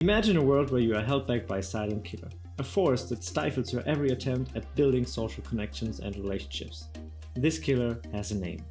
Imagine a world where you are held back by a silent killer, a force that stifles your every attempt at building social connections and relationships. This killer has a name,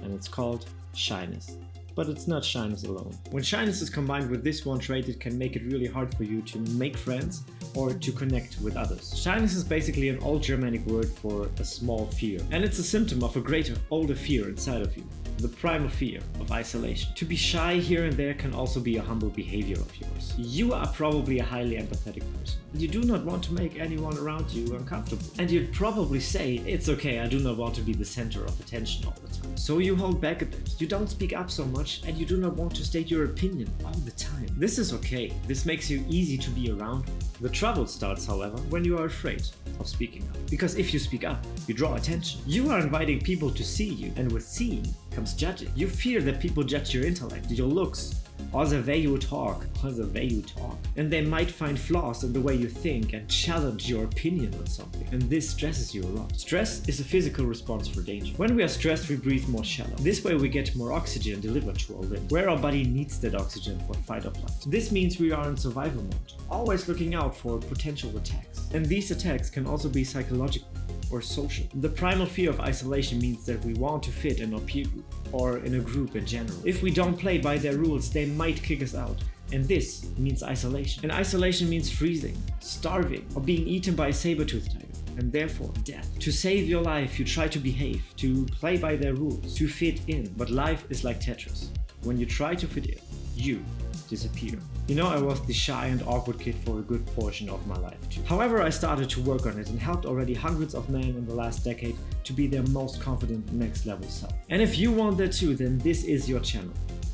and it's called shyness. But it's not shyness alone. When shyness is combined with this one trait, it can make it really hard for you to make friends or to connect with others. Shyness is basically an old Germanic word for a small fear, and it's a symptom of a greater, older fear inside of you. The primal fear of isolation. To be shy here and there can also be a humble behavior of yours. You are probably a highly empathetic person. You do not want to make anyone around you uncomfortable. And you'd probably say, it's okay, I do not want to be the center of attention all the time. So you hold back a bit. You don't speak up so much and you do not want to state your opinion all the time. This is okay. This makes you easy to be around. The trouble starts, however, when you are afraid of speaking up. Because if you speak up, you draw attention. You are inviting people to see you, and with seeing comes judging. You fear that people judge your intellect, your looks, or the way you talk, and they might find flaws in the way you think and challenge your opinion on something. And this stresses you a lot. Stress is a physical response for danger. When we are stressed, we breathe more shallow. This way we get more oxygen delivered to our limbs, where our body needs that oxygen for fight or flight. This means we are in survival mode, always looking out for potential attacks. And these attacks can also be psychological or social. The primal fear of isolation means that we want to fit in a peer group or in a group in general. If we don't play by their rules, they might kick us out. And this means isolation. And isolation means freezing, starving, or being eaten by a saber-toothed tiger, and therefore death. To save your life, you try to behave, to play by their rules, to fit in. But life is like Tetris. When you try to fit in, you disappear. You know, I was the shy and awkward kid for a good portion of my life too. However, I started to work on it and helped already hundreds of men in the last decade to be their most confident next level self. And if you want that too, then this is your channel.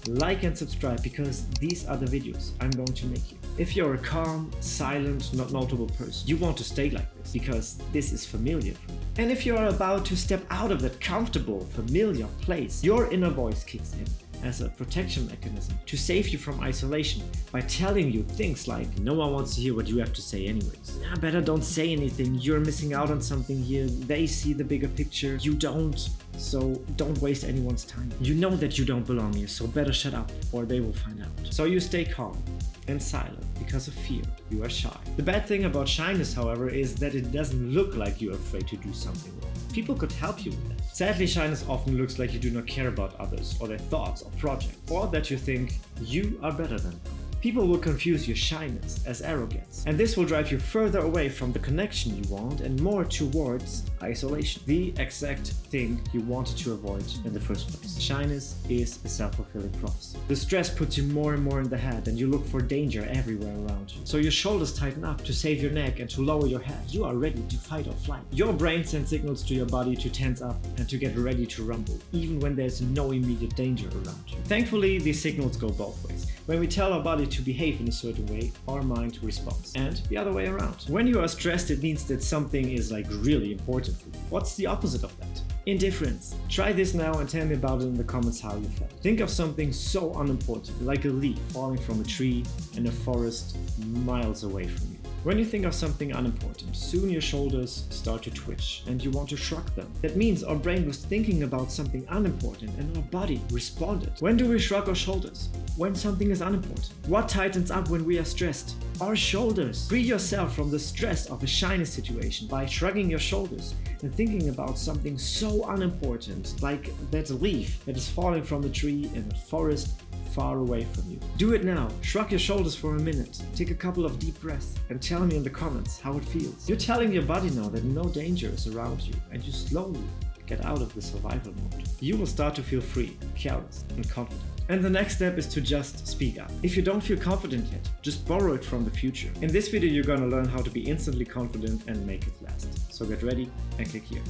Like and subscribe, because these are the videos I'm going to make you. If you're a calm, silent, not notable person, you want to stay like this because this is familiar for you. And if you're about to step out of that comfortable, familiar place, your inner voice kicks in as a protection mechanism to save you from isolation by telling you things like, no one wants to hear what you have to say anyways. Better don't say anything, you're missing out on something here, they see the bigger picture, you don't, so don't waste anyone's time. You know that you don't belong here, so better shut up or they will find out. So you stay calm and silent because of fear. You are shy. The bad thing about shyness, however, is that it doesn't look like you're afraid to do something wrong. People could help you with that. Sadly, shyness often looks like you do not care about others or their thoughts or projects, or that you think you are better than them. People will confuse your shyness as arrogance, and this will drive you further away from the connection you want and more towards isolation, the exact thing you wanted to avoid in the first place. Shyness is a self-fulfilling prophecy. The stress puts you more and more in the head, and you look for danger everywhere around you. So your shoulders tighten up to save your neck and to lower your head. You are ready to fight or flight. Your brain sends signals to your body to tense up and to get ready to rumble, even when there's no immediate danger around you. Thankfully, these signals go both ways. When we tell our body to behave in a certain way, our mind responds. And the other way around. When you are stressed, it means that something is like really important for you. What's the opposite of that? Indifference. Try this now and tell me about it in the comments how you felt. Think of something so unimportant, like a leaf falling from a tree in a forest miles away from you. When you think of something unimportant, soon your shoulders start to twitch and you want to shrug them. That means our brain was thinking about something unimportant and our body responded. When do we shrug our shoulders? When something is unimportant. What tightens up when we are stressed? Our shoulders. Free yourself from the stress of a shyness situation by shrugging your shoulders and thinking about something so unimportant, like that leaf that is falling from the tree in a forest far away from you. Do it now. Shrug your shoulders for a minute. Take a couple of deep breaths and tell me in the comments how it feels. You're telling your body now that no danger is around you, and you slowly get out of the survival mode. You will start to feel free, careless, and confident. And the next step is to just speak up. If you don't feel confident yet, just borrow it from the future. In this video, you're gonna learn how to be instantly confident and make it last. So get ready and click here.